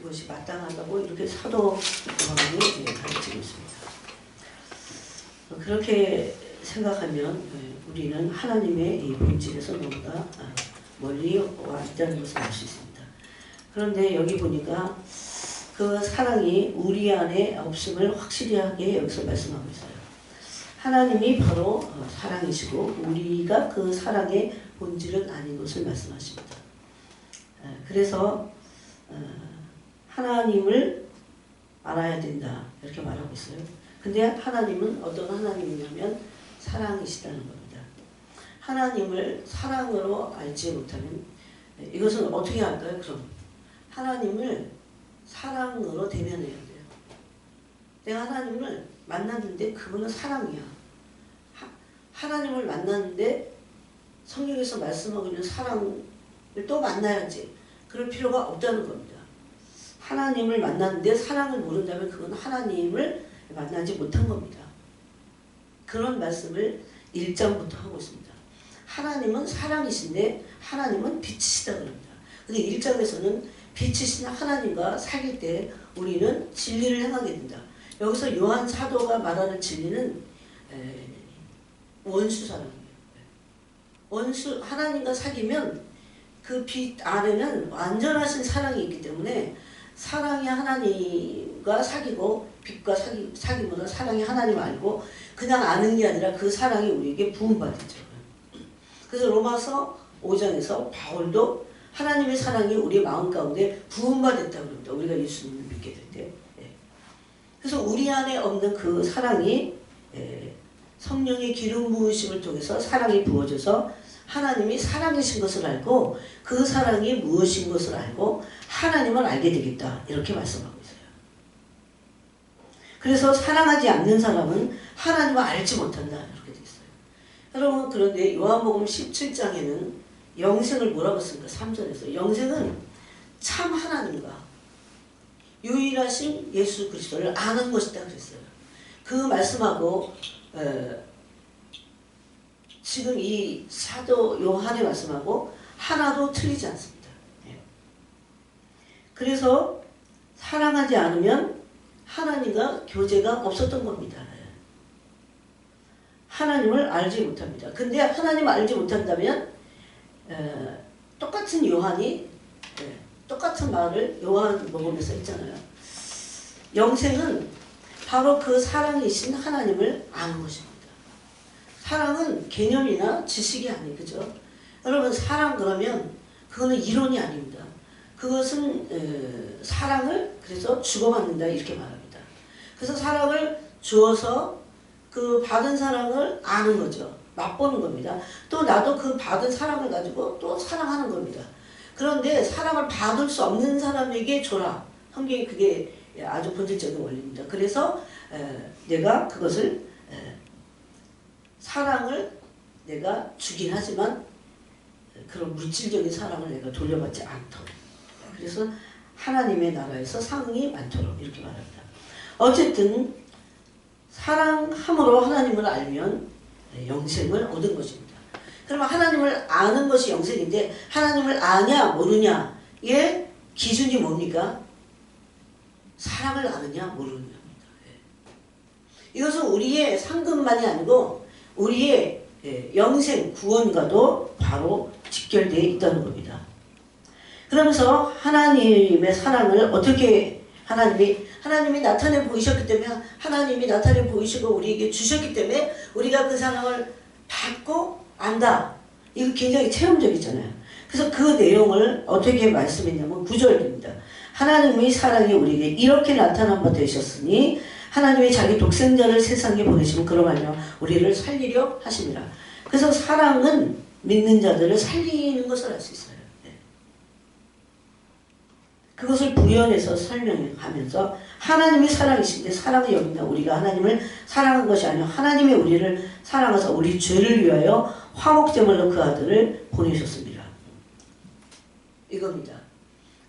그것이 마땅하다고 이렇게 사도 요한이 가르치고 있습니다. 그렇게 생각하면 우리는 하나님의 이 본질에서 너무나 멀리 와 있다는 것을 알 수 있습니다. 그런데 여기 보니까 그 사랑이 우리 안에 없음을 확실히 하게 여기서 말씀하고 있어요. 하나님이 바로 사랑이시고 우리가 그 사랑의 본질은 아닌 것을 말씀하십니다. 그래서 하나님을 알아야 된다 이렇게 말하고 있어요. 근데 하나님은 어떤 하나님이냐면 사랑이시다는 겁니다. 하나님을 사랑으로 알지 못하면 이것은 어떻게 할까요? 그럼 하나님을 사랑으로 대면해야 돼요. 내가 하나님을 만났는데 그분은 사랑이야. 하나님을 만났는데 성경에서 말씀하고 있는 사랑을 또 만나야지. 그럴 필요가 없다는 겁니다. 하나님을 만났는데 사랑을 모른다면 그건 하나님을 만나지 못한 겁니다. 그런 말씀을 1장부터 하고 있습니다. 하나님은 사랑이신데 하나님은 빛이시다 그럽니다. 근데 1장에서는 빛이신 하나님과 사귈 때 우리는 진리를 행하게 된다. 여기서 요한 사도가 말하는 진리는 원수 사랑이에요. 원수 하나님과 사귀면 그 빛 안에는 완전하신 사랑이 있기 때문에 사랑이 하나님과 사귀고 빛과 사귐으로 사랑이 하나님 알고 그냥 아는 게 아니라 그 사랑이 우리에게 부음받죠. 그래서 로마서 5장에서 바울도 하나님의 사랑이 우리 마음 가운데 부음받았다고 합니다. 우리가 예수님을 믿게 될 때. 그래서 우리 안에 없는 그 사랑이 성령의 기름 부으심을 통해서 사랑이 부어져서 하나님이 사랑이신 것을 알고 그 사랑이 무엇인 것을 알고 하나님을 알게 되겠다 이렇게 말씀하고 있어요. 그래서 사랑하지 않는 사람은 하나님을 알지 못한다 이렇게 되어 있어요. 여러분 그런데 요한복음 17장에는 영생을 뭐라고 씁니까? 3절에서 영생은 참 하나님과 유일하신 예수 그리스도를 아는 것이다 그랬어요. 그 말씀하고 지금 이 사도 요한의 말씀하고 하나도 틀리지 않습니다. 그래서 사랑하지 않으면 하나님과 교제가 없었던 겁니다. 하나님을 알지 못합니다. 근데 하나님을 알지 못한다면 똑같은 요한이 똑같은 말을 요한복음에서 했잖아요. 영생은 바로 그 사랑이신 하나님을 아는 것입니다. 사랑은 개념이나 지식이 아니에요. 그죠? 여러분 사랑 그러면 그거는 이론이 아닙니다. 그것은 사랑을 그래서 주고받는다 이렇게 말합니다. 그래서 사랑을 주어서 그 받은 사랑을 아는 거죠. 맛보는 겁니다. 또 나도 그 받은 사랑을 가지고 또 사랑하는 겁니다. 그런데 사랑을 받을 수 없는 사람에게 줘라. 성경이 그게 아주 본질적인 원리입니다. 그래서 내가 그것을 사랑을 내가 주긴 하지만 그런 물질적인 사랑을 내가 돌려받지 않도록. 그래서 하나님의 나라에서 상이 많도록 이렇게 말합니다. 어쨌든 사랑함으로 하나님을 알면 영생을 얻은 것입니다. 그러면 하나님을 아는 것이 영생인데 하나님을 아냐 모르냐의 기준이 뭡니까? 사랑을 아느냐 모르느냐입니다. 이것은 우리의 상급만이 아니고 우리의 영생 구원과도 바로 직결되어 있다는 겁니다. 그러면서 하나님의 사랑을 어떻게 하나님이 나타내 보이셨기 때문에 하나님이 나타내 보이시고 우리에게 주셨기 때문에 우리가 그 사랑을 받고 안다. 이거 굉장히 체험적이잖아요. 그래서 그 내용을 어떻게 말씀했냐면 9절입니다. 하나님의 사랑이 우리에게 이렇게 나타난 바 되셨으니 하나님이 자기 독생자를 세상에 보내시면 그로 말미암아 우리를 살리려 하심이라. 그래서 사랑은 믿는 자들을 살리는 것을 알 수 있어요. 그것을 부연해서 설명하면서 하나님이 사랑이신데 사랑을 여긴다. 우리가 하나님을 사랑한 것이 아니라 하나님이 우리를 사랑하사 우리 죄를 위하여 화목제물로 그 아들을 보내셨습니다. 이겁니다.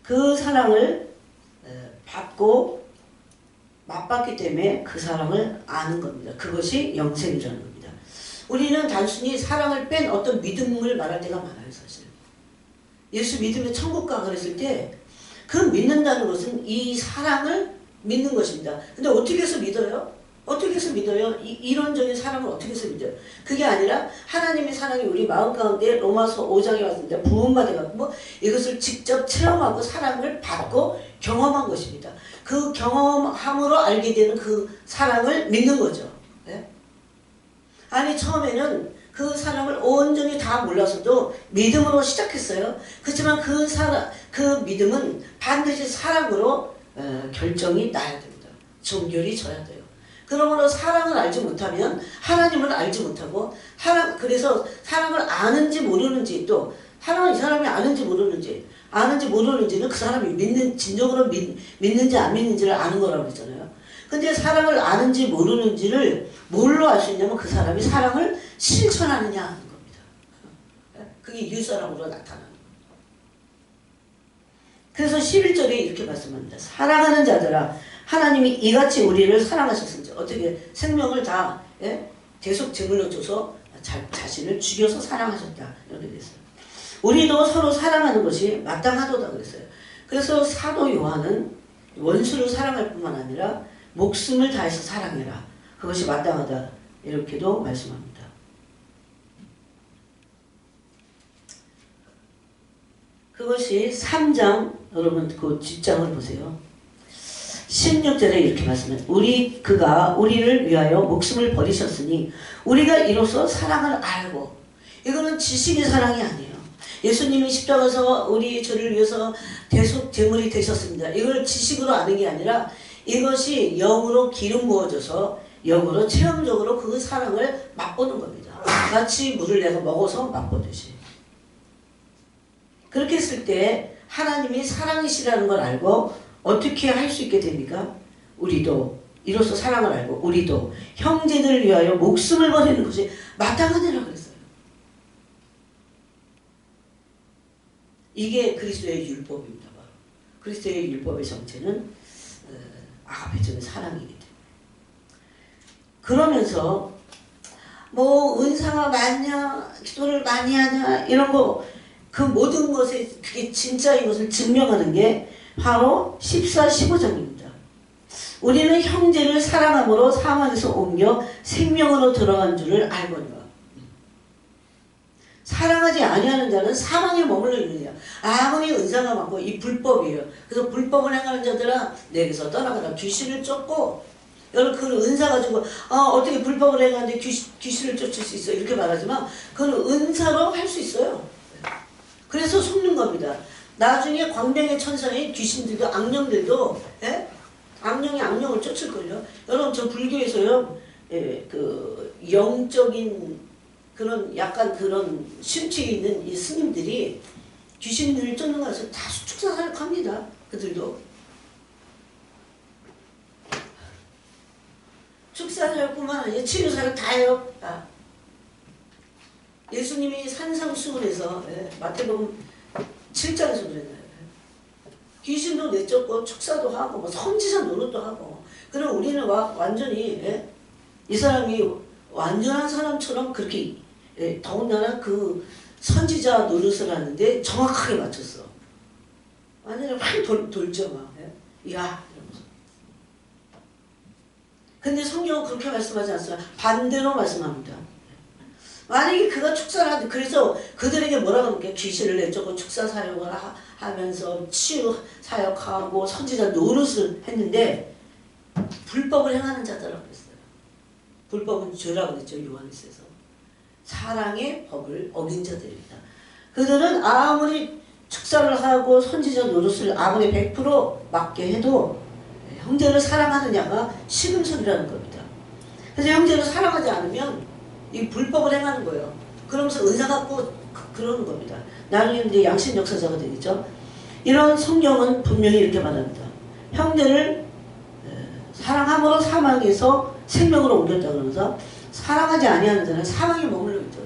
그 사랑을 받고 맛봤기 때문에 그 사랑을 아는 겁니다. 그것이 영생이라는 겁니다. 우리는 단순히 사랑을 뺀 어떤 믿음을 말할 때가 많아요. 사실 예수 믿으면 천국 가 그랬을 때 그 믿는다는 것은 이 사랑을 믿는 것입니다. 근데 어떻게 해서 믿어요? 어떻게 해서 믿어요? 이론적인 사랑을 어떻게 해서 믿어요? 그게 아니라 하나님의 사랑이 우리 마음 가운데 로마서 5장에 왔을 때 부음받아갖고 이것을 직접 체험하고 사랑을 받고 경험한 것입니다. 그 경험함으로 알게 되는 그 사랑을 믿는 거죠. 네? 아니 처음에는 그 사랑을 온전히 다 몰라서도 믿음으로 시작했어요. 그렇지만 그 믿음은 반드시 사랑으로 결정이 나야 됩니다. 정결이 져야 돼요. 그러므로 사랑을 알지 못하면 하나님을 알지 못하고 그래서 사랑을 아는지 모르는지 또 사랑을 이 사람이 아는지 모르는지는 그 사람이 진정으로 믿는지 안 믿는지를 아는 거라고 그랬잖아요. 근데 사랑을 아는지 모르는지를 뭘로 알 수 있냐면 그 사람이 사랑을 실천하느냐 하는 겁니다. 그게 유사랑으로 나타나는 겁니다. 그래서 11절에 이렇게 말씀합니다. 사랑하는 자들아 하나님이 이같이 우리를 사랑하셨은지 어떻게 생명을 다 대속 제물로 줘서 자신을 죽여서 사랑하셨다 이렇게 됐어요. 우리도 서로 사랑하는 것이 마땅하도다 그랬어요. 그래서 사도 요한은 원수를 사랑할 뿐만 아니라 목숨을 다해서 사랑해라. 그것이 마땅하다. 이렇게도 말씀합니다. 그것이 3장 여러분 그 뒷장을 보세요. 16절에 이렇게 말씀해요. 그가 우리를 위하여 목숨을 버리셨으니 우리가 이로써 사랑을 알고 이거는 지식의 사랑이 아니에요. 예수님이 십자가에서 저를 위해서 대속 제물이 되셨습니다. 이걸 지식으로 아는 게 아니라 이것이 영으로 기름 부어져서 영으로 체험적으로 그 사랑을 맛보는 겁니다. 마치 물을 내가 먹어서 맛보듯이. 그렇게 했을 때 하나님이 사랑이시라는 걸 알고 어떻게 할 수 있게 됩니까? 우리도 이로써 사랑을 알고 우리도 형제들을 위하여 목숨을 버리는 것이 마땅하니라 그랬어요. 이게 그리스도의 율법입니다. 바로. 그리스도의 율법의 정체는 아가페적인 사랑이기 때문에. 그러면서 뭐 은사가 많냐 기도를 많이 하냐 이런 거 그 모든 것에 그게 진짜인 것을 증명하는 게 바로 14, 15장입니다. 우리는 형제를 사랑함으로 사망에서 옮겨 생명으로 들어간 줄을 알거니와. 사랑하지 아니하는 자는 사망에 머물러 있느니라. 아무리 은사가 많고 이 불법이에요. 그래서 불법을 행하는 자들아 내게서 떠나가라. 귀신을 쫓고 여러분 그 은사 가지고 어떻게 불법을 행하는데 귀신을 쫓을 수 있어 이렇게 말하지만 그건 은사로 할 수 있어요. 그래서 속는 겁니다. 나중에 광명의 천사인 귀신들도 악령들도 악령이 악령을 쫓을걸요. 여러분 저 불교에서요 그 영적인 그런 약간 그런 심취 있는 이 스님들이 귀신들을 쫓는 것에서 다 축사사역합니다. 그들도 축사사역뿐만 아니라 치료사역 다 해요. 다. 예수님이 산상수훈에서 마태복음 7장에서 그랬나요? 귀신도 내쫓고 축사도 하고 뭐 선지자 노릇도 하고. 그럼 우리는 완전히 이 사람이 완전한 사람처럼 그렇게 더군다나 그 선지자 노릇을 하는데 정확하게 맞췄어. 완전히 확 돌죠 막. 이야 이러면서. 근데 성경은 그렇게 말씀하지 않습니다. 반대로 말씀합니다. 만약에 그가 축사를 하는데 그래서 그들에게 뭐라고 합니까? 귀신을 내쫓고 축사 사역을 하면서 치유 사역하고 선지자 노릇을 했는데 불법을 행하는 자들라고 그랬어요. 불법은 죄라고 그랬죠. 요한일서에서. 사랑의 법을 어긴 자들입니다. 그들은 아무리 축사를 하고 선지자 노릇을 아무리 100% 맞게 해도 형제를 사랑하느냐가 시금설이라는 겁니다. 그래서 형제를 사랑하지 않으면 이 불법을 행하는 거예요. 그러면서 은사 갖고 그러는 겁니다. 나중에 이제 양심 역사자가 되겠죠. 이런 성경은 분명히 이렇게 말합니다. 형제를 사랑함으로 사망에서 생명으로 옮겼다 그러면서 사랑하지 아니하는 자는 사망에 머물러 있죠.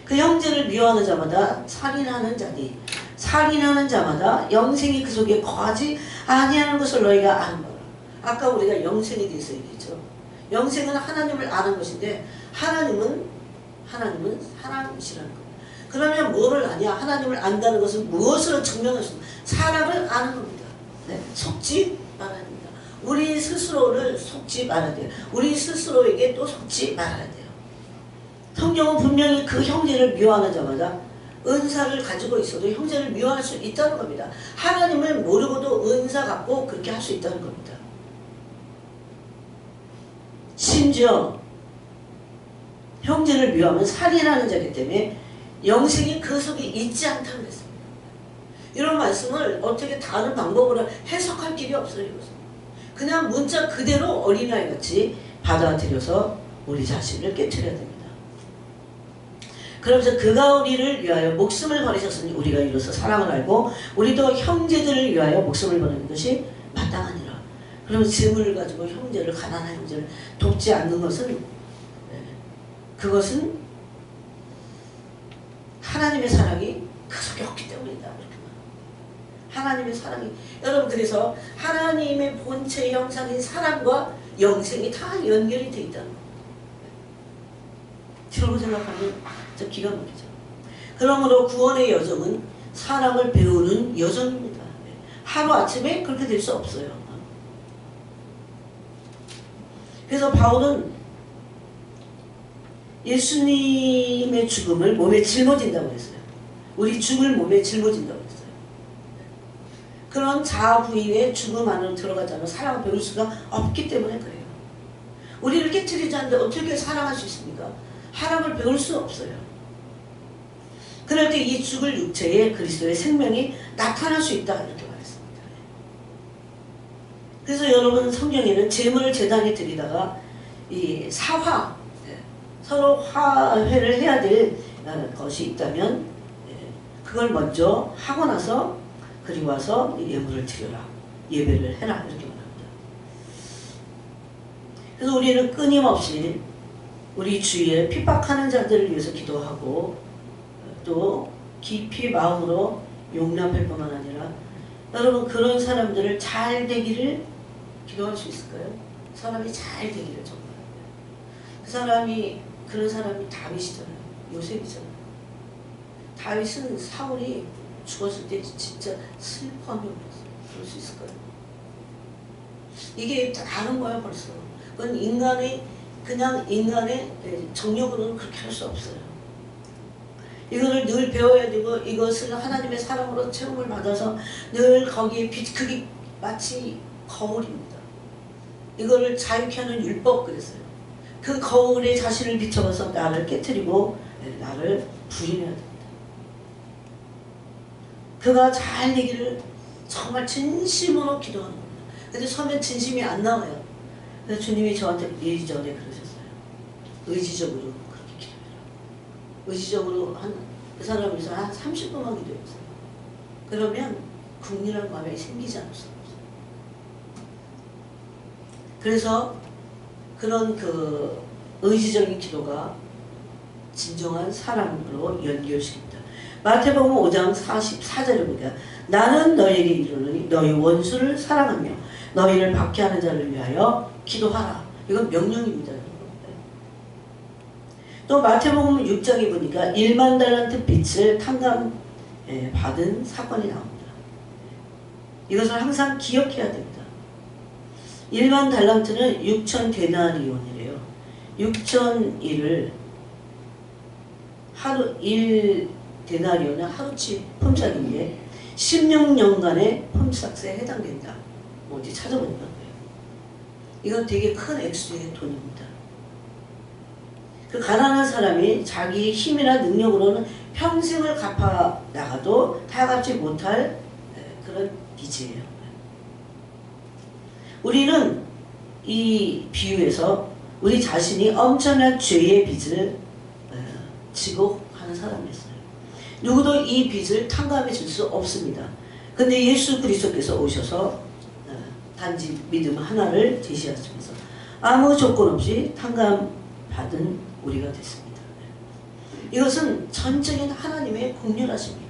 그 형제를 미워하는 자마다 살인하는 자니 살인하는 자마다 영생이 그 속에 거하지 아니하는 것을 너희가 아는 거라. 아까 우리가 영생에 대해서 얘기했죠. 영생은 하나님을 아는 것인데 하나님은 사랑이시라는 겁니다. 그러면 뭐를 아냐? 하나님을 안다는 것은 무엇으로 증명할 수 있냐? 사람을 아는 겁니다. 네? 속지 말아야 됩니다. 우리 스스로를 속지 말아야 돼요. 우리 스스로에게 또 속지 말아야 돼요. 성경은 분명히 그 형제를 미워하자마자 은사를 가지고 있어도 형제를 미워할 수 있다는 겁니다. 하나님을 모르고도 은사 갖고 그렇게 할 수 있다는 겁니다. 심지어 형제를 미워하면 살인하는 자이기 때문에 영생이 그 속에 있지 않다고 했습니다. 이런 말씀을 어떻게 다른 방법으로 해석할 길이 없어요. 이것은. 그냥 문자 그대로 어린아이같이 받아들여서 우리 자신을 깨트려야 됩니다. 그러면서 그가 우리를 위하여 목숨을 버리셨으니 우리가 이로써 사랑을 알고 우리도 형제들을 위하여 목숨을 버리는 것이 마땅하니라. 그러면 재물을 가지고 형제를, 가난한 형제를 돕지 않는 것은, 그것은 하나님의 사랑이 그 속에 없기 때문이다. 하나님의 사랑이, 여러분, 그래서 하나님의 본체 형상인 사랑과 영생이 다 연결이 되어 있다는 거예요. 저러고 생각하면 진짜 기가 막히죠. 그러므로 구원의 여정은 사랑을 배우는 여정입니다. 하루아침에 그렇게 될 수 없어요. 그래서 바울은 예수님의 죽음을 몸에 짊어진다고 했어요. 우리 죽을 몸에 짊어진다고 했어요. 그런 자아 부인의 죽음 안으로 들어가자면 사랑을 배울 수가 없기 때문에 그래요. 우리를 깨트리지 않는데 어떻게 사랑할 수 있습니까? 사랑을 배울 수 없어요. 그럴 때 이 죽을 육체에 그리스도의 생명이 나타날 수 있다, 이렇게 말했습니다. 그래서 여러분, 성경에는 제물을 제단에 드리다가 이 사화, 서로 화해를 해야 될 것이 있다면 그걸 먼저 하고 나서 그리고 와서 예물을 드려라, 예배를 해라, 이렇게 말합니다. 그래서 우리는 끊임없이 우리 주위에 핍박하는 자들을 위해서 기도하고 또 깊이 마음으로 용납할 뿐만 아니라, 여러분, 그런 사람들을 잘 되기를 기도할 수 있을까요? 사람이 잘 되기를 정말. 그런 사람이 다윗이잖아요. 요셉이잖아요. 다윗은 사울이 죽었을 때 진짜 슬퍼하며 울었어요. 그럴 수 있을까요? 이게 다른 거야 벌써. 그건 그냥 인간의 정력으로는 그렇게 할 수 없어요. 이거를 늘 배워야 되고, 이것을 하나님의 사랑으로 체험을 받아서 늘 거기에 그게 마치 거울입니다. 이거를 자유케 하는 율법, 그랬어요. 그 거울에 자신을 비춰봐서 나를 깨트리고 나를 부인해야 됩니다. 그가 잘 되기를 정말 진심으로 기도하는 겁니다. 근데 처음엔 진심이 안 나와요. 그래서 주님이 저한테 예전에 그러셨어요. 의지적으로 그렇게 기도해라. 의지적으로 그 사람을 위해서 한 30분만 기도해보세요. 그러면 국리란 마음이 생기지 않을 수 없어요. 그래서 그런 그 의지적인 기도가 진정한 사랑으로 연결시킵니다. 마태복음 5장 44절을 보니까 나는 너희에게 이르노니 너희 원수를 사랑하며 너희를 박해하는 자를 위하여 기도하라. 이건 명령입니다. 또 마태복음 6장에 보니까 1만 달란트 빚을 탕감 받은 사건이 나옵니다. 이것을 항상 기억해야 됩니다. 1만 달란트는 6천 데나리온이래요. 6,000일을 하루 1 데나리온은 하루치 품삯인데 16년간의 품삯에 해당된다. 어디 찾아보니까 그래요. 이건 되게 큰 액수의 돈입니다. 그 가난한 사람이 자기 힘이나 능력으로는 평생을 갚아 나가도 다 갚지 못할 그런 빚이에요. 우리는 이 비유에서 우리 자신이 엄청난 죄의 빚을 지고 하는 사람이었어요. 누구도 이 빚을 탕감해 줄 수 없습니다. 근데 예수 그리스도께서 오셔서 단지 믿음 하나를 제시하시면서 아무 조건 없이 탕감받은 우리가 됐습니다. 이것은 전적인 하나님의 공률하심이에요.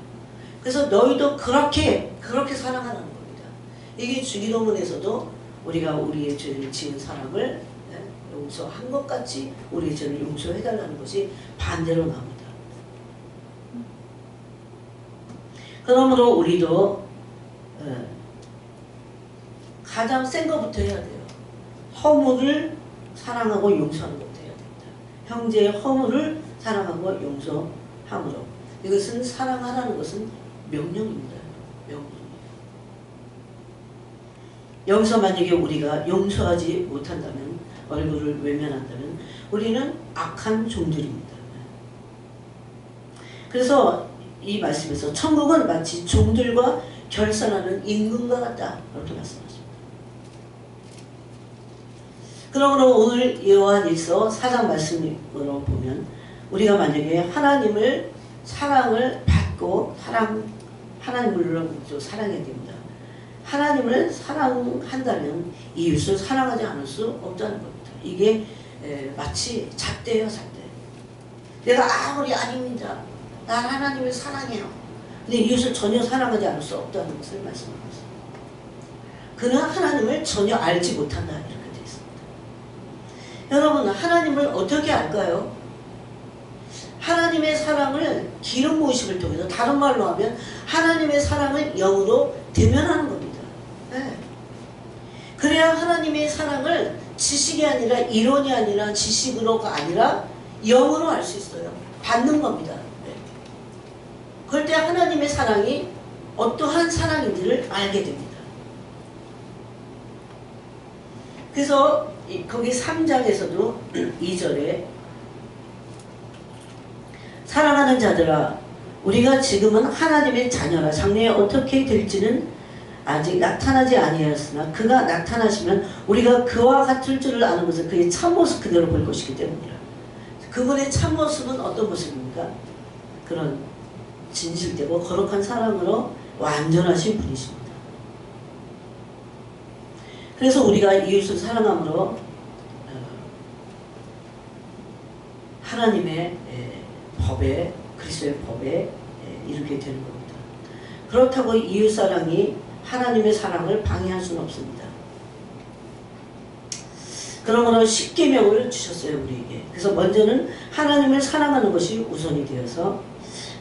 그래서 너희도 그렇게 사랑하라는 겁니다. 이게 주기도문에서도 우리가 우리의 죄를 지은 사람을 용서한 것 같이 우리의 죄를 용서해달라는 것이 반대로 나옵니다. 그러므로 우리도 가장 센 것부터 해야 돼요. 허물을 사랑하고 용서하는 것부터 해야 됩니다. 형제의 허물을 사랑하고 용서함으로. 이것은 사랑하라는 것은 명령입니다. 명령이에요. 여기서 만약에 우리가 용서하지 못한다면, 얼굴을 외면한다면 우리는 악한 종들입니다. 그래서 이 말씀에서 천국은 마치 종들과 결산하는 임금과 같다, 이렇게 말씀하십니다. 그러므로 오늘 요한일서 4장 말씀으로 보면 우리가 만약에 하나님을 사랑을 받고 하나님을 사랑해야 됩니다. 하나님을 사랑한다면 이웃을 사랑하지 않을 수 없다는 겁니다. 이게 마치 잣대예요, 잣대. 내가 아무리 아닙니다. 난 하나님을 사랑해요. 근데 이웃을 전혀 사랑하지 않을 수 없다는 것을 말씀하고 있습니다. 그는 하나님을 전혀 알지 못한다, 이렇게 되어 있습니다. 여러분, 하나님을 어떻게 알까요? 하나님의 사랑을 기름 부으심을 통해서, 다른 말로 하면 하나님의 사랑을 영으로 대면하는 겁니다. 네. 그래야 하나님의 사랑을 지식이 아니라, 이론이 아니라, 지식으로가 아니라 영으로 알 수 있어요. 받는 겁니다. 네. 그럴 때 하나님의 사랑이 어떠한 사랑인지를 알게 됩니다. 그래서 거기 3장에서도 2절에 사랑하는 자들아, 우리가 지금은 하나님의 자녀라. 장래에 어떻게 될지는 아직 나타나지 아니하였으나 그가 나타나시면 우리가 그와 같을 줄을 아는 것은 그의 참모습 그대로 볼 것이기 때문이라. 그분의 참모습은 어떤 모습입니까? 그런 진실되고 거룩한 사랑으로 완전하신 분이십니다. 그래서 우리가 이웃을 사랑함으로 하나님의 법에, 그리스도의 법에 이르게 되는 겁니다. 그렇다고 이웃사랑이 하나님의 사랑을 방해할 수는 없습니다. 그러므로 10계명을 주셨어요, 우리에게. 그래서 먼저는 하나님을 사랑하는 것이 우선이 되어서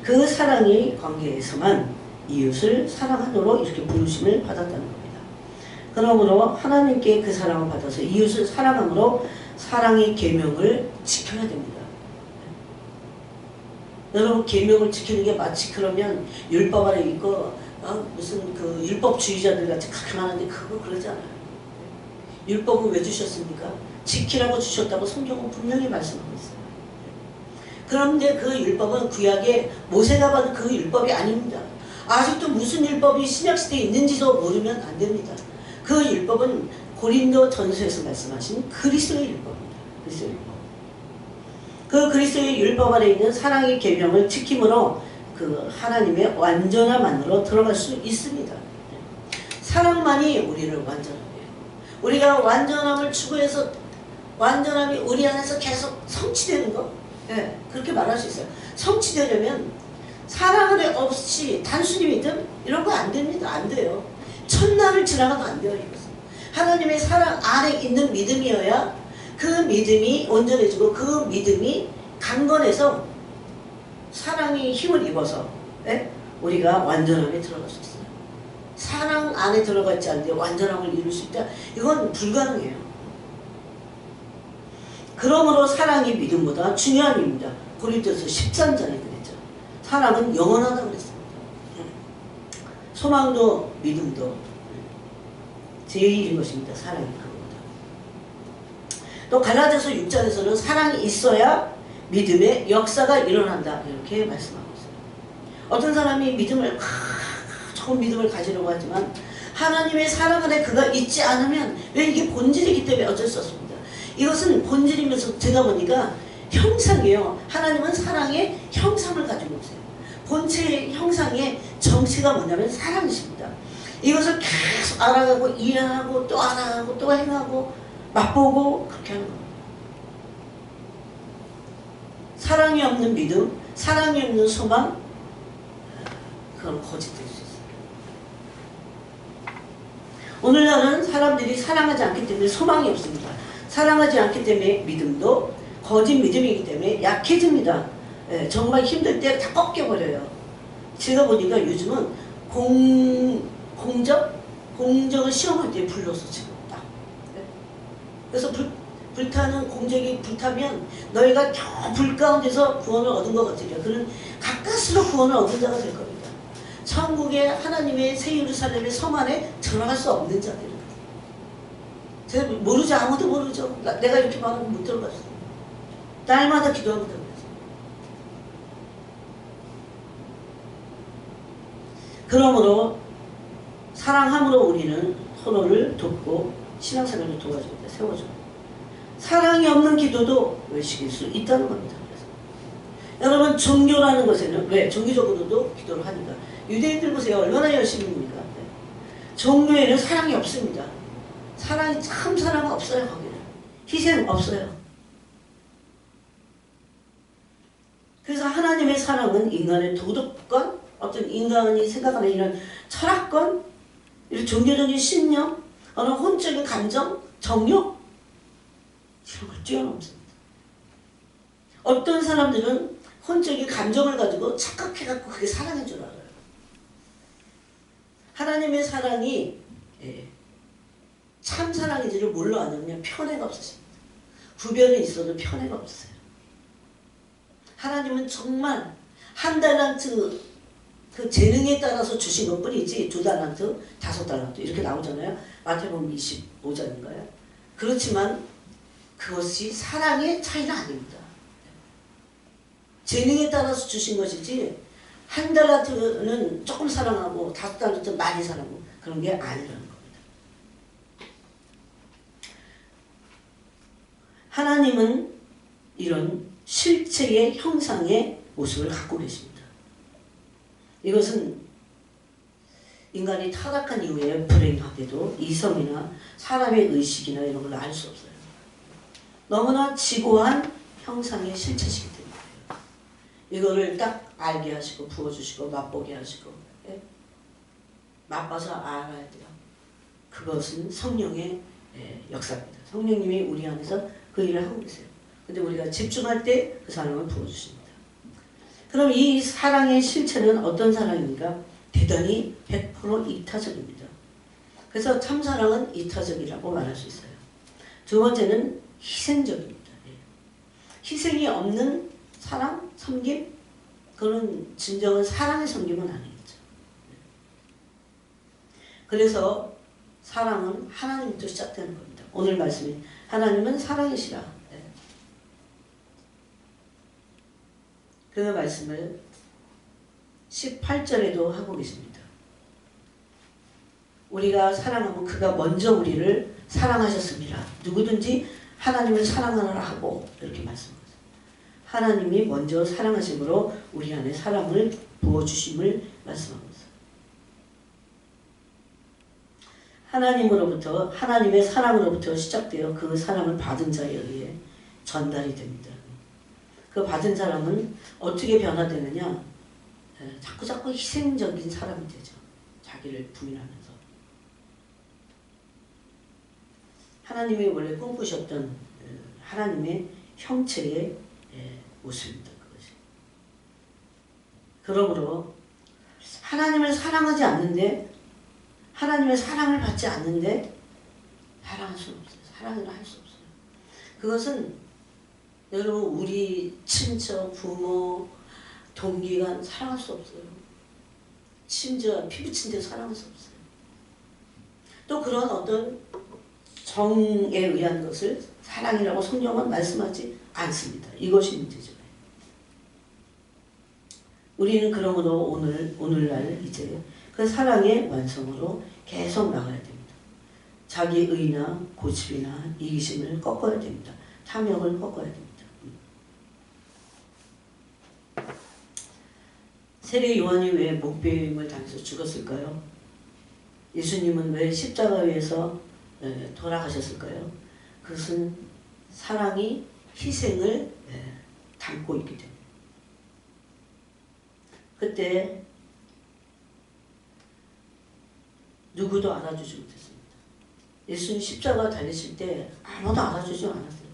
그 사랑의 관계에서만 이웃을 사랑하도록 이렇게 부르심을 받았다는 겁니다. 그러므로 하나님께 그 사랑을 받아서 이웃을 사랑함으로 사랑의 계명을 지켜야 됩니다. 여러분, 계명을 지키는 게 마치 그러면 율법 아래 있고 무슨 그 율법주의자들 같이 그렇게 많은데 그거 그러지 않아요. 율법은 왜 주셨습니까? 지키라고 주셨다고 성경은 분명히 말씀하고 있어요. 그런데 그 율법은 구약에 모세가 받은 그 율법이 아닙니다. 아직도 무슨 율법이 신약시대에 있는지도 모르면 안 됩니다. 그 율법은 고린도 전서에서 말씀하신 그리스도의 율법입니다. 그리스도의 율법. 그 그리스도의 율법 아래 있는 사랑의 계명을 지킴으로 그 하나님의 완전함 안으로 들어갈 수 있습니다. 사랑만이 우리를 완전하게 해요. 우리가 완전함을 추구해서 완전함이 우리 안에서 계속 성취되는 거, 네, 그렇게 말할 수 있어요. 성취되려면 사랑 없이 단순히 믿음 이런 거 안 됩니다. 안 돼요. 첫날을 지나가도 안 돼요. 이것은 하나님의 사랑 안에 있는 믿음이어야 그 믿음이 온전해지고 그 믿음이 강건해서 사랑이 힘을 입어서 우리가 완전함에 들어갈 수 있어요. 사랑 안에 들어가 있지 않는데 완전함을 이룰 수 있다? 이건 불가능해요. 그러므로 사랑이 믿음보다 중요한 일입니다. 고린도서 13장에 그랬죠. 사랑은 영원하다고 그랬습니다. 소망도 믿음도 제일인 것입니다. 사랑이 그거보다. 또 갈라디아서 6장에서는 사랑이 있어야 믿음의 역사가 일어난다, 이렇게 말씀하고 있어요. 어떤 사람이 좋은 믿음을 가지려고 하지만 하나님의 사랑 안에 그가 있지 않으면, 왜 이게 본질이기 때문에 어쩔 수 없습니다. 이것은 본질이면서 되다 보니까 형상이에요. 하나님은 사랑의 형상을 가지고 있어요. 본체의 형상의 정체가 뭐냐면 사랑이십니다. 이것을 계속 알아가고 이해하고 또 알아가고 또 행하고 맛보고 그렇게 하는 겁니다. 사랑이 없는 믿음, 사랑이 없는 소망, 그건 거짓될 수 있어요. 오늘날은 사람들이 사랑하지 않기 때문에 소망이 없습니다. 사랑하지 않기 때문에 믿음도 거짓 믿음이기 때문에 약해집니다. 정말 힘들 때 다 꺾여버려요. 제가 보니까 요즘은 공적을 시험할 때 불러서 지금 딱. 그래서 불타는 공적이 불타면 너희가 저 불 가운데서 구원을 얻은 것 같으리라. 그는 가까스로 구원을 얻은 자가 될 겁니다. 천국의 하나님의 새 예루살렘의 섬 안에 들어갈 수 없는 자들. 제가 모르죠. 아무도 모르죠. 내가 이렇게 말하면 못 들어갔어. 날마다 기도하고 들어갔어. 그러므로 사랑함으로 우리는 서로를 돕고 신앙생활을 도와줍니다. 세워줘요. 사랑이 없는 기도도 외식일 수 있다는 겁니다. 그래서 여러분 종교라는 것에는 왜? 종교적으로도 기도를 하니까. 유대인들 보세요. 얼마나 열심히 합니까? 종교에는 사랑이 없습니다. 사랑이 참 사랑 없어요. 거기는. 희생 없어요. 그래서 하나님의 사랑은 인간의 도덕관, 어떤 인간이 생각하는 이런 철학관, 이런 종교적인 신념, 어느 혼적인 감정, 정욕 이런 걸 뛰어넘습니다. 어떤 사람들은 혼적인 감정을 가지고 착각해갖고 그게 사랑인 줄 알아요. 하나님의 사랑이 참 사랑인지를 뭘로 아냐면 편애가 없으십니다. 구별은 있어도 편애가 없어요. 하나님은 정말 한 달란트 그 재능에 따라서 주신 것 뿐이지 2달란트, 5달란트 이렇게 나오잖아요. 마태복음 25장인가요? 그렇지만 그것이 사랑의 차이는 아닙니다. 재능에 따라서 주신 것이지 한 달란트는 조금 사랑하고 5달란트는 많이 사랑하고 그런 게 아니라는 겁니다. 하나님은 이런 실체의 형상의 모습을 갖고 계십니다. 이것은 인간이 타락한 이후에 불행하게도 이성이나 사람의 의식이나 이런 걸 알 수 없어요. 너무나 지고한 형상의 실체시기 때문에 이거를 딱 알게 하시고 부어주시고 맛보게 하시고 맛봐서 알아야 돼요. 그것은 성령의 역사입니다. 성령님이 우리 안에서 그 일을 하고 계세요. 근데 우리가 집중할 때 그 사랑을 부어주십니다. 그럼 이 사랑의 실체는 어떤 사랑입니까? 대단히 100% 이타적입니다. 그래서 참사랑은 이타적이라고 말할 수 있어요. 두 번째는 희생적입니다. 희생이 없는 사랑, 섬김, 그런 진정한 사랑의 섬김은 아니겠죠. 그래서 사랑은 하나님부터 시작되는 겁니다. 오늘 말씀이 하나님은 사랑이시라. 그 말씀을 18절에도 하고 계십니다. 우리가 사랑하면 그가 먼저 우리를 사랑하셨습니다. 누구든지 하나님을 사랑하라 하고 이렇게 말씀합니다. 하나님이 먼저 사랑하심으로 우리 안에 사랑을 부어주심을 말씀합니다. 하나님으로부터 하나님의 사랑으로부터 시작되어 그 사랑을 받은 자에 의해 전달이 됩니다. 그 받은 사람은 어떻게 변화되느냐? 자꾸 희생적인 사람이 되죠. 자기를 부인하면서. 하나님이 원래 꿈꾸셨던 하나님의 형체의 모습입니다. 그것이. 그러므로 하나님을 사랑하지 않는데 하나님의 사랑을 받지 않는데 사랑할 수는 없어요. 사랑을 할 수 없어요. 그것은 여러분 우리 친척, 부모, 동기간 사랑할 수 없어요. 심지어 피부친데 사랑할 수 없어요. 또 그런 어떤 정에 의한 것을 사랑이라고 성경은 말씀하지 않습니다. 이것이 문제죠. 우리는 그러므로 오늘날 이제 그 사랑의 완성으로 계속 나가야 됩니다. 자기 의나 고집이나 이기심을 꺾어야 됩니다. 탐욕을 꺾어야 됩니다. 세례 요한이 왜 목배임을 당해서 죽었을까요? 예수님은 왜 십자가에서 돌아가셨을까요? 그것은 사랑이 희생을 담고 있기 때문에. 그때 누구도 알아주지 못했습니다. 예수님 십자가 달리실 때 아무도 알아주지 않았어요.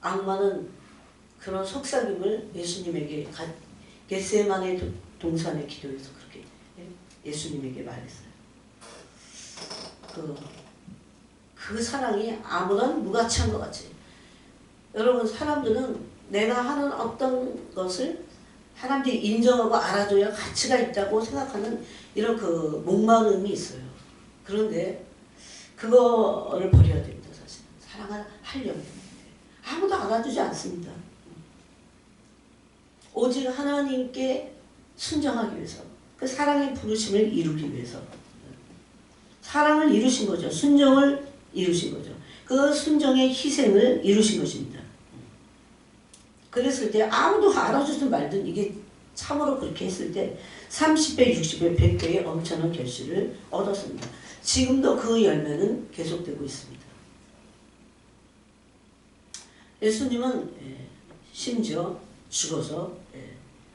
악마는 그런 속삭임을 예수님에게 겟세마네 동산의 기도에서 그렇게 예수님에게 말했어요. 그 사랑이 아무런 무가치한 것 같이. 여러분 사람들은 내가 하는 어떤 것을 사람들이 인정하고 알아줘야 가치가 있다고 생각하는 이런 그 목마름이 있어요. 그런데 그거를 버려야 됩니다. 사실 사랑을 하려면 아무도 알아주지 않습니다. 오직 하나님께 순종하기 위해서 그 사랑의 부르심을 이루기 위해서 사랑을 이루신 거죠. 순종을 이루신 거죠. 그 순종의 희생을 이루신 것입니다. 그랬을 때 아무도 알아주든 말든 이게 참으로 그렇게 했을 때 30배, 60배, 100배의 엄청난 결실을 얻었습니다. 지금도 그 열매는 계속되고 있습니다. 예수님은 심지어 죽어서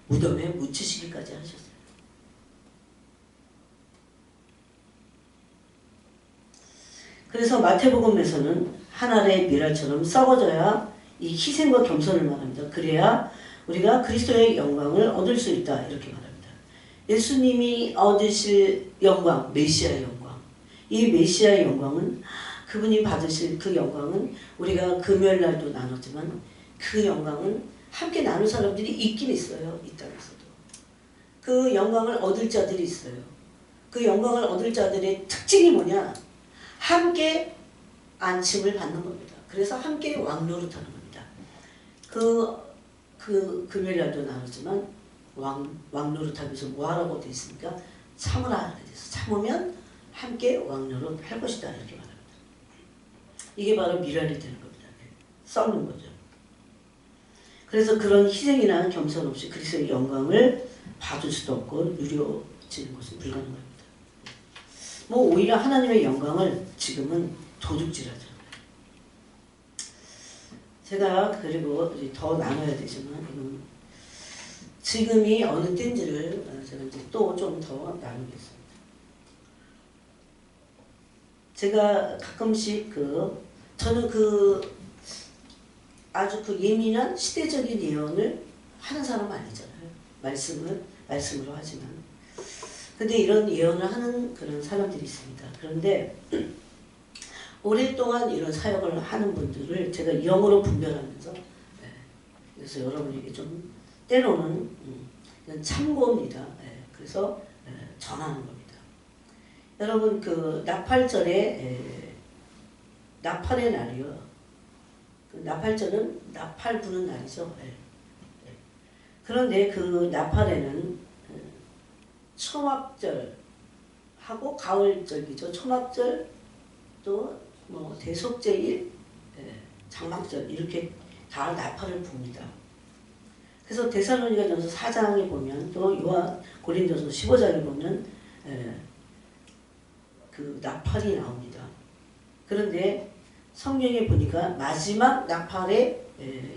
무덤에 묻히시기까지 하셨어요. 그래서 마태복음에서는 한 알의 밀알처럼 썩어져야 이 희생과 겸손을 말합니다. 그래야 우리가 그리스도의 영광을 얻을 수 있다 이렇게 말합니다. 예수님이 얻으실 영광, 메시아의 영광. 이 메시아의 영광은 그분이 받으실 그 영광은 우리가 금요일날도 나눴지만 그 영광은 함께 나눌 사람들이 있긴 있어요. 이 땅에서도. 그 영광을 얻을 자들이 있어요. 그 영광을 얻을 자들의 특징이 뭐냐? 함께 안침을 받는 겁니다. 그래서 함께 왕노릇하는 겁니다. 금요일날도 나눴지만 왕노릇하면서 뭐하라고 되어 있습니까? 참으라 이렇게 돼서 참으면 함께 왕노릇 할 것이다 이렇게 말합니다. 이게 바로 미랄이 되는 겁니다. 썩는 거죠. 그래서 그런 희생이나 겸손 없이 그리스도의 영광을 받을 수도 없고 누려지는 것은 불가능합니다. 오히려 하나님의 영광을 지금은 도둑질하죠. 제가 그리고 더 나눠야 되지만 지금이 어느 때인지를 제가 이제 또 좀 더 나누겠습니다. 제가 가끔씩 저는 아주 예민한 시대적인 예언을 하는 사람 아니잖아요. 말씀으로 하지만. 근데 이런 예언을 하는 그런 사람들이 있습니다. 그런데 오랫동안 이런 사역을 하는 분들을 제가 영으로 분별하면서 그래서 여러분에게 좀 때로는 참고입니다. 그래서 전하는 겁니다. 여러분 나팔절에 나팔의 날이요. 나팔절은 나팔 부는 날이죠. 그런데 그 나팔에는 초막절하고 가을절이죠. 초막절 또 대속제일, 장막절 이렇게 다 나팔을 붑니다. 그래서 데살로니가전서 4장에 보면 또 고린도서 15장에 보면 그 나팔이 나옵니다. 그런데 성경에 보니까 마지막 나팔에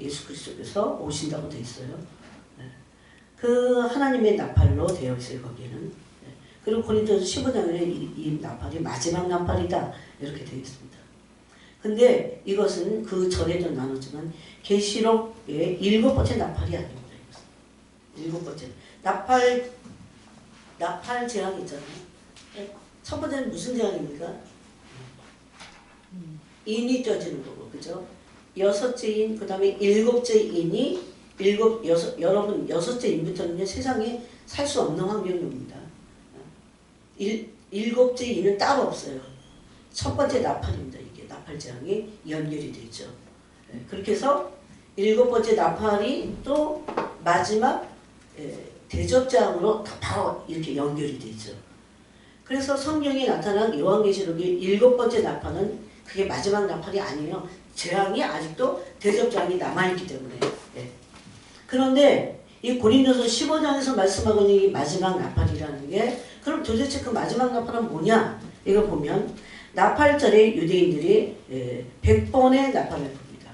예수 그리스도께서 오신다고 되어 있어요. 그 하나님의 나팔로 되어 있어요. 거기에는. 그리고 고린도서 15장에 이 나팔이 마지막 나팔이다 이렇게 되어 있습니다. 근데 이것은 그 전에도 나눴지만 계시록의 7번째 나팔이 아닙니다. 이것은 7번째 나팔 재앙이 있잖아요. 첫 번째는 무슨 재앙입니까? 인이 쪄지는 거고, 그죠? 여섯째 인, 그 다음에 일곱째 인이 여러분 여섯째 인부터는요 세상에 살 수 없는 환경이 옵니다. 일곱째 인은 따로 없어요. 첫 번째 나팔입니다. 이게 나팔 재앙이 연결이 되죠. 그렇게 해서 7번째 나팔이 또 마지막 대접장으로 바로 이렇게 연결이 되죠. 그래서 성경에 나타난 요한계시록의 7번째 나팔은 그게 마지막 나팔이 아니에요. 재앙이 아직도 대접장이 남아있기 때문에. 그런데 이 고린도서 15장에서 말씀하고 있는 이 마지막 나팔이라는 게 그럼 도대체 그 마지막 나팔은 뭐냐? 이거 보면 나팔절에 유대인들이 100번의 나팔을 붑니다.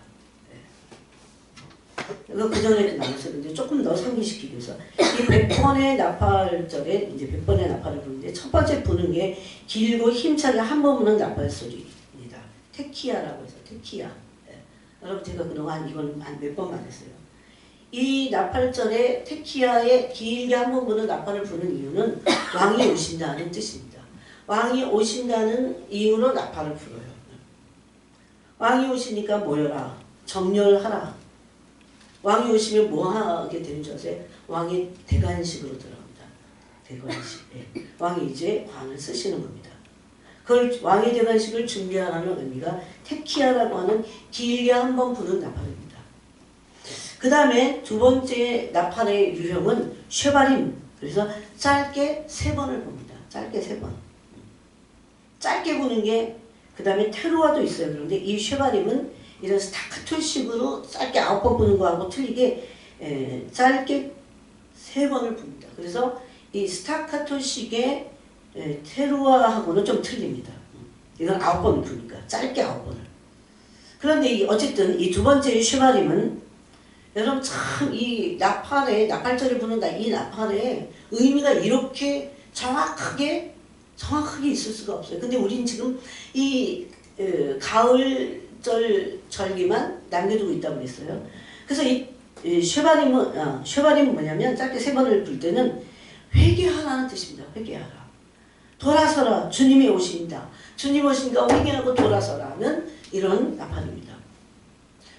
이거 그 전에 나눴었는데 조금 더 상기시키기 위해서 이 100번의 나팔절에 이제 100번의 나팔을 부는데 첫 번째 부는 게 길고 힘차게 한 번 부는 나팔 소리입니다. 테키야라고 해서 테키야. 여러분 제가 그동안 이걸 한 몇 번만 했어요. 이 나팔절에 테키야에 길게 한 번 부는 나팔을 부는 이유는 왕이 오신다는 뜻입니다. 왕이 오신다는 이유로 나팔을 불어요. 왕이 오시니까 모여라. 정렬하라. 왕이 오시면 뭐 하게 되는 줄 아세요? 왕이 대관식으로 들어갑니다. 대관식. 예. 왕이 이제 관을 쓰시는 겁니다. 그걸 왕의 대관식을 준비하라는 의미가 테키야라고 하는 길게 한 번 부는 나팔입니다. 그 다음에 두 번째 나팔의 유형은 쉐바림. 그래서 짧게 3번을 봅니다. 짧게 3번. 짧게 부는 게 그 다음에 테루아도 있어요. 그런데 이 쉐바림은 이런 스타카토식으로 짧게 9번 부는 거하고 틀리게 짧게 3번을 붑니다. 그래서 이 스타카토식의 테루아하고는 좀 틀립니다. 이건 9번을 부니까 짧게 9번을. 그런데 어쨌든 이 두 번째 쉐바림은 여러분 참 이 나팔절을 부는다. 이 나팔에 의미가 이렇게 정확하게 있을 수가 없어요. 근데 우린 지금 이 가을절 절기만 남겨두고 있다고 그랬어요. 그래서 이 쉐바림은 뭐냐면 짧게 3번을 불 때는 회개하라는 뜻입니다. 회개하라. 돌아서라. 주님이 오신다. 주님 오신다. 회개하고 돌아서라는 이런 나팔입니다.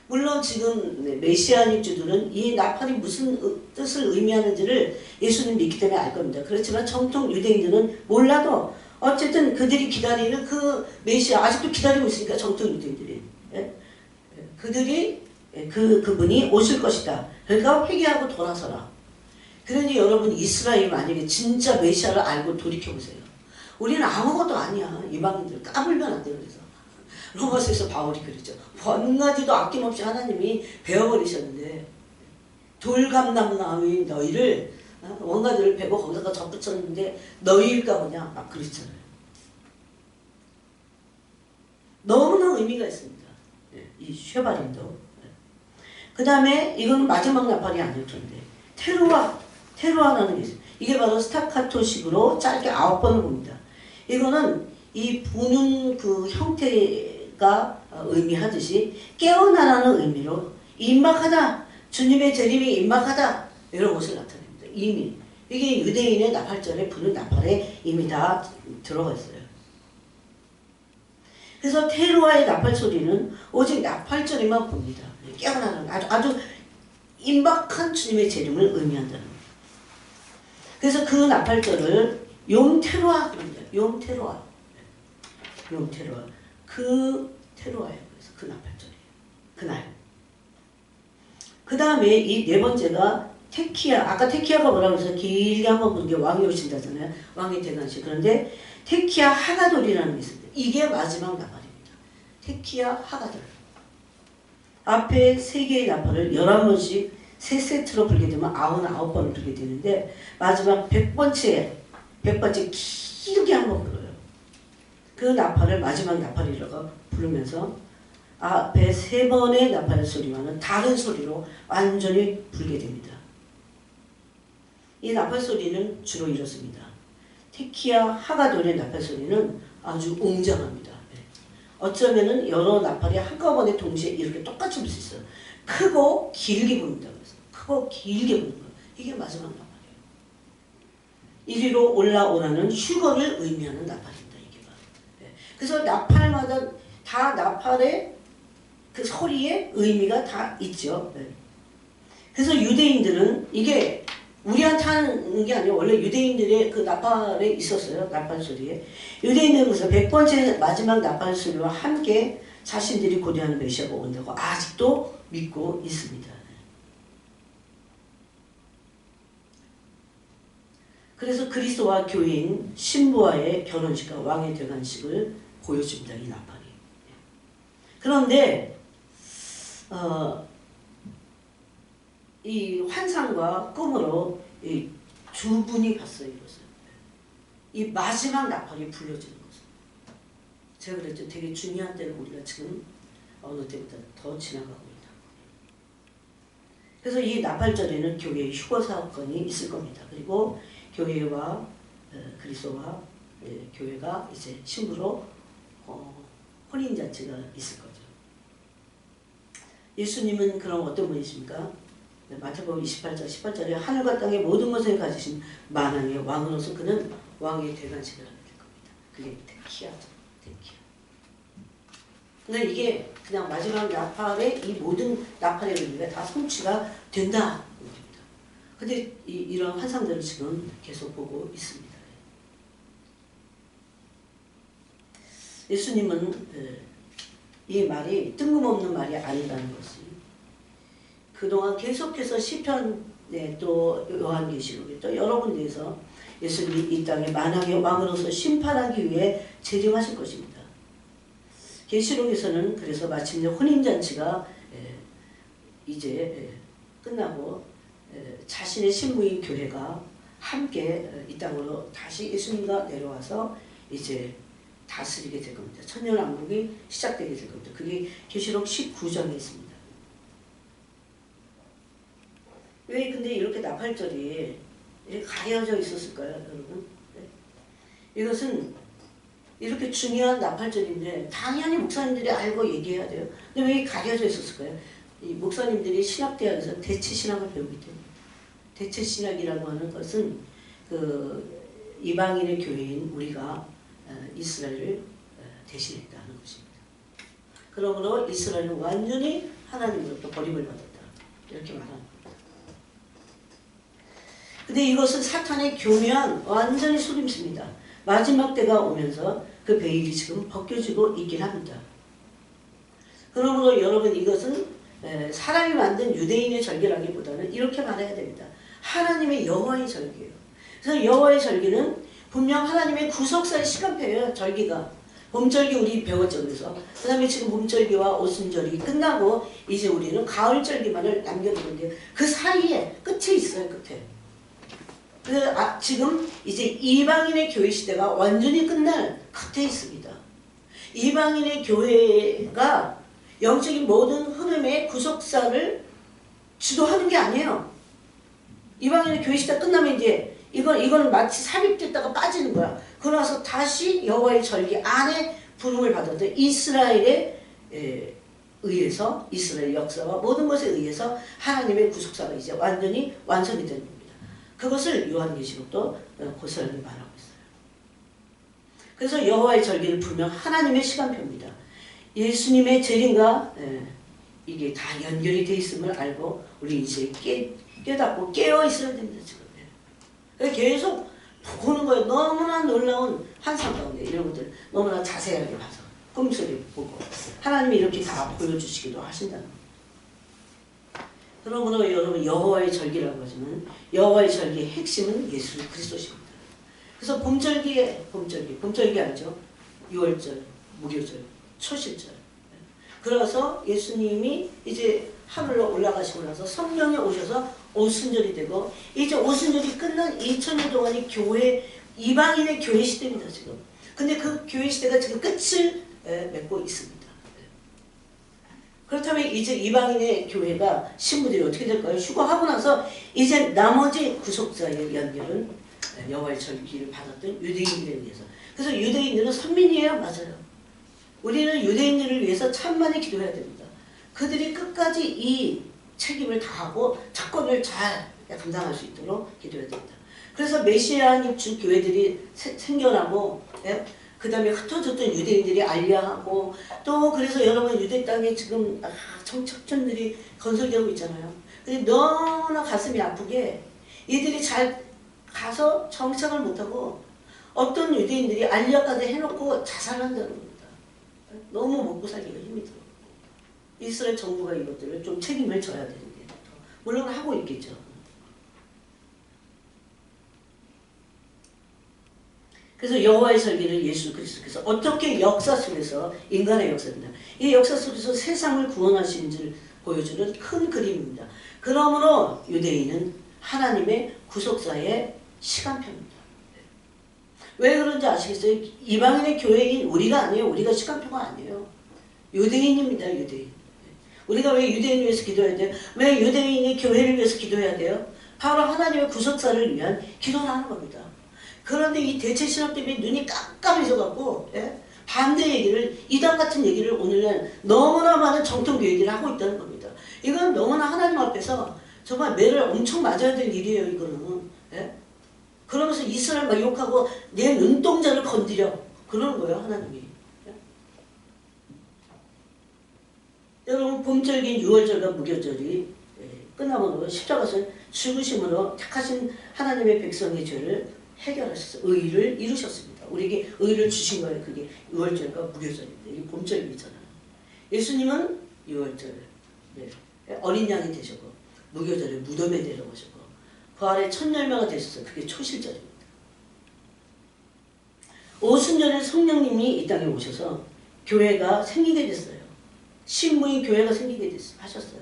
물론 지금 메시아닉 주들은 이 나팔이 무슨 뜻을 의미하는지를 예수님 믿기 때문에 알 겁니다. 그렇지만 정통 유대인들은 몰라도 어쨌든 그들이 기다리는 그 메시아 아직도 기다리고 있으니까 정통 유대인들이 그분이 오실 것이다. 그러니까 회개하고 돌아서라. 그러니 여러분 이스라엘 만약에 진짜 메시아를 알고 돌이켜보세요. 우리는 아무것도 아니야. 이방인들 까불면 안 돼. 그래서 로마서에서 바울이 그랬죠. 번가지도 아낌없이 하나님이 베어버리셨는데 돌감람나무인 너희를 원가지를 베고 거기다가 접붙였는데 너희일까 보냐 막 그랬잖아요. 너무나 의미가 있습니다. 이 쉐바림도. 그 다음에 이건 마지막 나팔이 아니었는데 테루아라는 게 있어요. 이게 바로 스타카토식으로 짧게 9번을 봅니다. 이거는 이 부는 그 형태가 의미하듯이 깨어나라는 의미로 임박하다. 주님의 재림이 임박하다. 이런 것을 나타냅니다. 이미. 이게 유대인의 나팔절에 부는 나팔에 이미 다 들어가 있어요. 그래서 테루아의 나팔 소리는 오직 나팔절에만 봅니다. 깨어나는 아주 임박한 주님의 재림을 의미한다는 거예요. 그래서 그 나팔절을 용테루아 그럽니다. 용테루아. 그 테루아예요. 그래서 그 나팔절이에요. 그날. 그 다음에 이 네 번째가 테키야. 아까 테키야가 뭐라고 해서 길게 한번 부른 게 왕이 오신다잖아요. 왕의 대관식. 그런데 테키야 하가돌이라는 게 있습니다. 이게 마지막 나팔입니다. 테키야 하가돌. 앞에 3개의 나팔을 11번씩 3세트로 불게 되면 99번을 불게 되는데 마지막 100번째 길게 한번 불어요. 그 나팔을 마지막 나팔이라고 부르면서 앞에 3번의 나팔 소리와는 다른 소리로 완전히 불게 됩니다. 이 나팔 소리는 주로 이렇습니다. 테키야 하가돌의 나팔 소리는 아주 웅장합니다. 어쩌면은 여러 나팔이 한꺼번에 동시에 이렇게 똑같이 불 수 있어요. 크고 길게 부른다. 그래서 크고 길게 부는 거예요. 이게 마지막 나팔이에요. 이리로 올라오라는 휴거를 의미하는 나팔입니다. 이게 바로. 그래서 나팔마다 다 나팔의 그 소리의 의미가 다 있죠. 그래서 유대인들은 이게 우리한테 하는 게 아니고 원래 유대인들의 그 나팔에 있었어요. 나팔 소리에. 유대인들은 그래서 100번째 마지막 나팔 소리와 함께 자신들이 고대하는 메시아가 온다고 아직도 믿고 있습니다. 그래서 그리스도와 교인 신부와의 결혼식과 왕의 대관식을 보여줍니다. 이 나팔이. 그런데 이 환상과 꿈으로 이 두 분이 봤어요. 이것을. 이 마지막 나팔이 불려지는 것을. 제가 그랬죠. 되게 중요한 때를 우리가 지금 어느 때보다 더 지나가고 있다. 그래서 이 나팔절에는 교회의 휴거 사건이 있을 겁니다. 그리고 교회와 그리스도와 교회가 이제 신부로 혼인잔치가 있을 거죠. 예수님은 그럼 어떤 분이십니까? 마태복음 28장 18절에 하늘과 땅의 모든 것을 가지신 만왕의 왕으로서 그는 왕의 대관식을 하게 될 겁니다. 그게 데키아죠. 데키아. 근데 이게 그냥 마지막 나팔의 이 모든 나팔의 의미가 다 성취가 된다. 근데 이런 환상들을 지금 계속 보고 있습니다. 예수님은 이 말이 뜬금없는 말이 아니라는 것을 그동안 계속해서 시편에 또 요한계시록에 또 여러 군데에서 예수님이 이 땅에 만왕의 왕으로서 심판하기 위해 재림하실 것입니다. 계시록에서는 그래서 마침내 혼인잔치가 이제 끝나고 자신의 신부인 교회가 함께 이 땅으로 다시 예수님과 내려와서 이제 다스리게 될 겁니다. 천년왕국이 시작되게 될 겁니다. 그게 계시록 19장에 있습니다. 왜 근데 이렇게 나팔절이 이렇게 가려져 있었을까요, 여러분? 네. 이것은 이렇게 중요한 나팔절인데 당연히 목사님들이 알고 얘기해야 돼요. 근데 왜 가려져 있었을까요? 이 목사님들이 신학대학에서 대체신학을 배우기 때문에. 대체신학이라고 하는 것은 그 이방인의 교회인 우리가 이스라엘을 대신했다는 것입니다. 그러므로 이스라엘은 완전히 하나님으로부터 버림을 받았다. 이렇게 말합니다. 근데 이것은 사탄의 교묘한 완전히 속임수입니다. 마지막 때가 오면서 그 베일이 지금 벗겨지고 있긴 합니다. 그러므로 여러분 이것은 사람이 만든 유대인의 절기라기보다는 이렇게 말해야 됩니다. 하나님의 여호와의 절기예요. 그래서 여호와의 절기는 분명 하나님의 구속사의 시간표예요. 절기가. 봄절기 우리 배웠죠. 그래서 그 다음에 지금 봄절기와 오순절이 끝나고 이제 우리는 가을절기만을 남겨두는데 그 사이에 끝에 있어요. 끝에. 지금 이제 이방인의 교회 시대가 완전히 끝날 끝에 있습니다. 이방인의 교회가 영적인 모든 흐름의 구속사를 주도하는 게 아니에요. 이방인의 교회 시대 끝나면 이제 이건 마치 삽입됐다가 빠지는 거야. 그러나서 다시 여호와의 절기 안에 부름을 받았던 이스라엘에 의해서 이스라엘 역사와 모든 것에 의해서 하나님의 구속사가 이제 완전히 완성이 되는 겁니다. 그것을 요한계시록도 고스란히 말하고 있어요. 그래서 여호와의 절기를 부르면 하나님의 시간표입니다. 예수님의 재림과 이게 다 연결이 돼 있음을 알고 우리 이제 깨닫고 깨어 있어야 됩니다. 지금. 계속 보는 거예요. 너무나 놀라운 환상 가운데 이런 것들 너무나 자세하게 봐서 꿈속에 보고 하나님이 이렇게 다 보여주시기도 하신다는 거예요. 그러므로 여러분 여호와의 절기라고 하지만 여호와의 절기의 핵심은 예수 그리스도십니다. 그래서 봄절기 알죠? 6월절, 무교절, 초실절. 그래서 예수님이 이제 하늘로 올라가시고 나서 성령이 오셔서 오순절이 되고 이제 오순절이 끝난 2000년 동안이 이방인의 교회 시대입니다. 지금. 근데 그 교회 시대가 지금 끝을 맺고 있습니다. 그렇다면 이제 이방인의 교회가 신부들이 어떻게 될까요? 휴거하고 나서 이제 나머지 구속자의 연결은 여호와의 절기를 받았던 유대인들에 의해서. 그래서 유대인들은 선민이에요. 맞아요. 우리는 유대인들을 위해서 천만에 기도해야 됩니다. 그들이 끝까지 이 책임을 다하고 작권을 잘 감당할 수 있도록 기도해야 됩니다. 그래서 메시아nik 주 교회들이 생겨나고 그 다음에 흩어졌던 유대인들이 알려하고 또 그래서 여러분 유대 땅에 지금 정착촌들이 건설되고 있잖아요. 근데 너무나 가슴이 아프게 이들이 잘 가서 정착을 못하고 어떤 유대인들이 알려까지 해놓고 자살한다는 겁니다. 너무 먹고 살기가 힘이 들어. 이스라엘 정부가 이것들을 좀 책임을 져야 되는데 물론 하고 있겠죠. 그래서 여호와의 절기를 예수 그리스도께서 어떻게 역사 속에서 인간의 역사입니다. 이 역사 속에서 세상을 구원하시는지를 보여주는 큰 그림입니다. 그러므로 유대인은 하나님의 구속사의 시간표입니다. 왜 그런지 아시겠어요? 이방인의 교회인 우리가 아니에요. 우리가 시간표가 아니에요. 유대인입니다. 유대인. 우리가 왜 유대인을 위해서 기도해야 돼요? 왜 유대인의 교회를 위해서 기도해야 돼요? 바로 하나님의 구속사를 위한 기도를 하는 겁니다. 그런데 이 대체신학 때문에 눈이 깜깜해져갖고 반대 얘기를 이단 같은 얘기를 오늘날 너무나 많은 정통교회들이 하고 있다는 겁니다. 이건 너무나 하나님 앞에서 정말 매를 엄청 맞아야 될 일이에요, 이거는. 예? 그러면서 이스라엘 막 욕하고 내 눈동자를 건드려. 그러는 거예요, 하나님이. 예? 여러분, 봄절기인 유월절과 무교절이 끝나면 십자가에서 죽으심으로 택하신 하나님의 백성의 죄를 해결하셨어요. 의를 이루셨습니다. 우리에게 의를 주신 거예요. 그게 유월절과 무교절입니다. 이게 봄절기잖아요. 예수님은 유월절 어린 양이 되셨고 무교절에 무덤에 내려오셨고 부활의 첫 열매가 되셨어요. 그게 초실절입니다. 오순절에 성령님이 이 땅에 오셔서 교회가 생기게 됐어요. 신부인 교회가 생기게 하셨어요.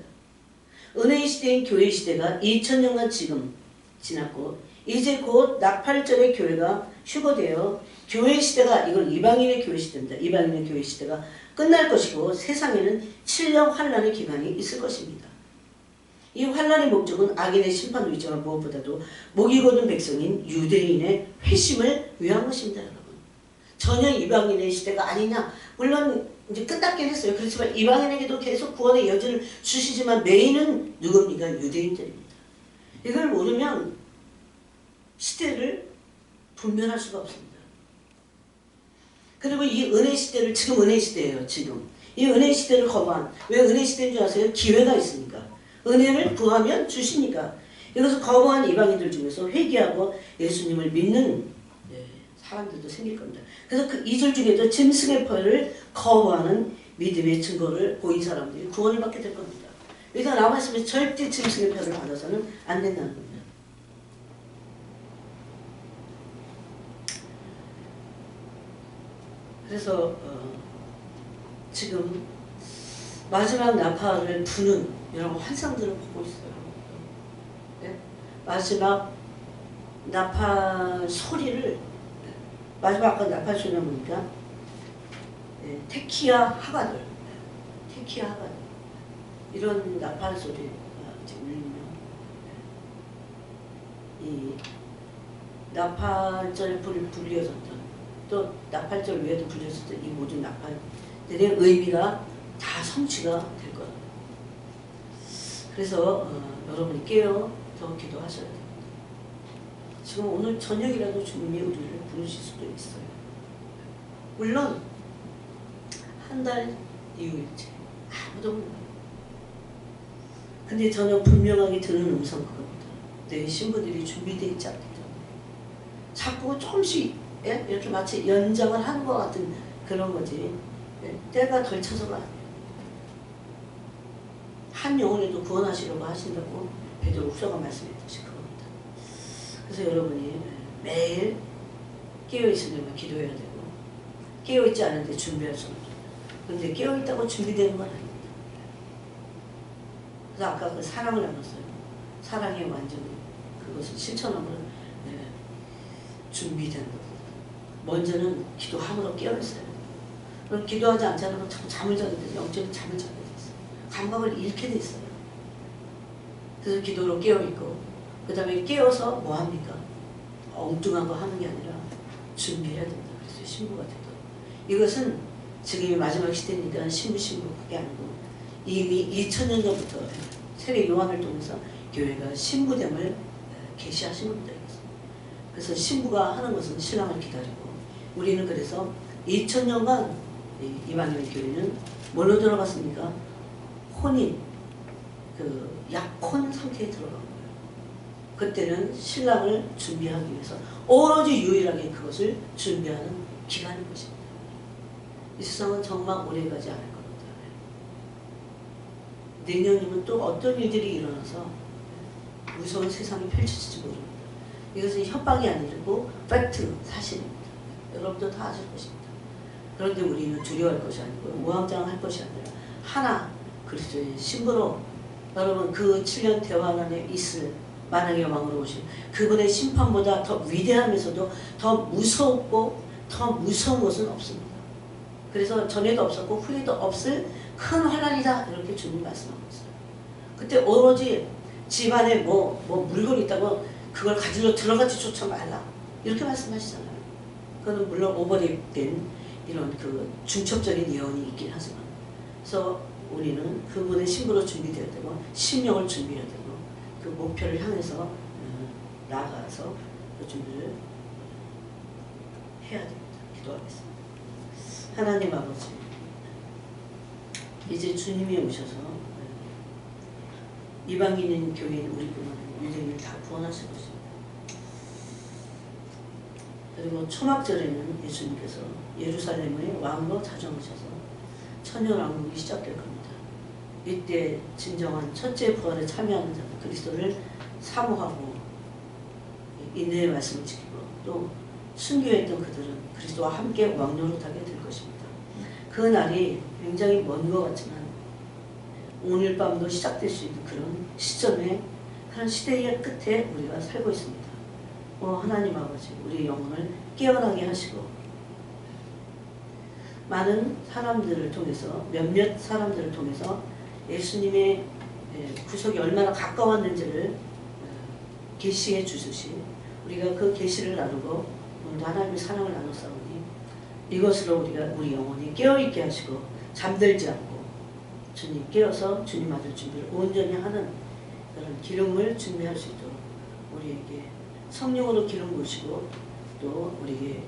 은혜의 시대인 교회 시대가 2000년간 지금 지났고 이제 곧 나팔절의 교회가 휴거되어 교회 시대가 이건 이방인의 교회 시대입니다. 이방인의 교회 시대가 끝날 것이고 세상에는 7년 환란의 기간이 있을 것입니다. 이 환란의 목적은 악인의 심판도 있지만 무엇보다도 목이 곧은 백성인 유대인의 회심을 위한 것입니다. 여러분. 전혀 이방인의 시대가 아니냐. 물론 이제 끝났긴 했어요. 그렇지만 이방인에게도 계속 구원의 여지를 주시지만 메인은 누굽니까? 유대인들입니다. 이걸 모르면 시대를 분별할 수가 없습니다. 그리고 이 은혜 시대를 지금 은혜 시대예요. 지금 이 은혜 시대를 거부한 왜 은혜 시대인 줄 아세요? 기회가 있으니까 은혜를 구하면 주시니까 이것을 거부한 이방인들 중에서 회개하고 예수님을 믿는 사람들도 생길 겁니다. 그래서 그 2절 중에도 짐승의 표를 거부하는 믿음의 증거를 보인 사람들이 구원을 받게 될 겁니다. 여기가 나와 있으면 절대 짐승의 표를 받아서는 안 된다는 겁니다. 그래서 지금 마지막 나팔을 부는 이런 환상들을 보고 있어요. 네? 마지막 나팔 소리를 마지막 아까 나팔 소리를 보니까 테키아 하가들 이런 나팔 소리가 이제 울리면 이 나팔절에 불려졌던 또 나팔절 외에도 불려졌던 이 모든 나팔들의 의미가 다 성취가 될 거예요. 그래서 여러분이 깨어 더 기도하셔야 됩니다. 지금 오늘 저녁이라도 주님이 우리를 부르실 수도 있어요. 물론 한 달 이후일지 아무도 몰라요. 근데 저는 분명하게 들은 음성 그겁니다. 내 신부들이 준비되어 있지 않기 때문에 자꾸 조금씩 이렇게 마치 연장을 하는 것 같은 그런 거지 때가 덜 쳐서가 아니에요. 한 영혼에도 구원하시려고 하신다고 베드로 후서가 말씀했듯이 그겁니다. 그래서 여러분이 매일 깨어있으려면 기도해야 되고 깨어있지 않은데 준비할 수 없습니다. 그런데 깨어있다고 준비되는 건 아닙니다. 그래서 아까 그 사랑을 나눴어요. 사랑의 완전히 그것을 실천하면 준비된 겁니다. 먼저는 기도함으로 깨어있어야 돼요. 그럼 기도하지 않지 않으면 자꾸 잠을 자게 돼서 영적인 잠을 자게 돼 있어요. 감각을 잃게 돼 있어요. 그래서 기도로 깨어있고 그 다음에 깨어서 뭐합니까? 엉뚱한 거 하는 게 아니라 준비해야 된다. 그래서 신부가 되도록. 이것은 지금이 마지막 시대니까 신부 그게 아니고 이미 2000년 전부터 세례 요한을 통해서 교회가 신부됨을 계시하신 겁니다. 그래서 신부가 하는 것은 신랑을 기다리고 우리는 그래서 2000년간 이방인의 교회는 뭘로 들어갔습니까? 혼인, 약혼 상태에 들어간 거예요. 그때는 신랑을 준비하기 위해서 오로지 유일하게 그것을 준비하는 기간인 것입니다. 이 세상은 정말 오래가지 않을 겁니다. 내년이면 또 어떤 일들이 일어나서 무서운 세상이 펼쳐질지 모릅니다. 이것은 협박이 아니고 팩트, 사실입니다. 여러분도 다 아실 것입니다. 그런데 우리는 두려워할 것이 아니고 무함장할 것이 아니라 하나 그리스도의 신부로 여러분 그 7년 대환 안에 있을 만왕의 왕으로 오신 그분의 심판보다 더 위대하면서도 더 무섭고 더 무서운 것은 없습니다. 그래서 전에도 없었고 후에도 없을 큰 환란이다 이렇게 주님 말씀하고 있어요. 그때 오로지 집안에 뭐 물건이 있다고 그걸 가지러 들어가지조차 말라 이렇게 말씀하시잖아요. 그건 물론 오버랩된 이런 그 중첩적인 예언이 있긴 하지만 그래서 우리는 그분의 신부로 준비되어야 되고 심령을 준비해야 되고 그 목표를 향해서 나아가서 그 준비를 해야 됩니다. 기도하겠습니다. 하나님 아버지, 이제 주님이 오셔서 이방인인 교회인 우리뿐만 아니라 유대인을 다 구원하실 것입니다. 그리고 초막절에는 예수님께서 예루살렘의 왕으로 찾아오셔서 천년왕국이 시작될 겁니다. 이때 진정한 첫째 부활에 참여하는 자는 그리스도를 사모하고 인내의 말씀을 지키고 또 순교했던 그들은 그리스도와 함께 왕노릇하게 될 것입니다. 그 날이 굉장히 먼 것 같지만 오늘 밤도 시작될 수 있는 그런 시점에, 그런 시대의 끝에 우리가 살고 있습니다. 하나님 아버지, 우리 영혼을 깨어나게 하시고 많은 사람들을 통해서, 몇몇 사람들을 통해서 예수님의 구속이 얼마나 가까웠는지를 계시해 주듯이 우리가 그 계시를 나누고 오늘도 하나님의 사랑을 나눴사오니 이것으로 우리 영혼이 깨어있게 하시고 잠들지 않고 주님 깨어서 주님 맞을 준비를 온전히 하는 그런 기름을 준비할 수 있도록 우리에게 성령으로 기름 부으시고 또 우리에게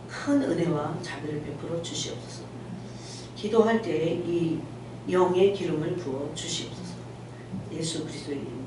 큰 은혜와 자비를 베풀어 주시옵소서. 기도할 때에 이 영의 기름을 부어 주시옵소서. 예수 그리스도의 이름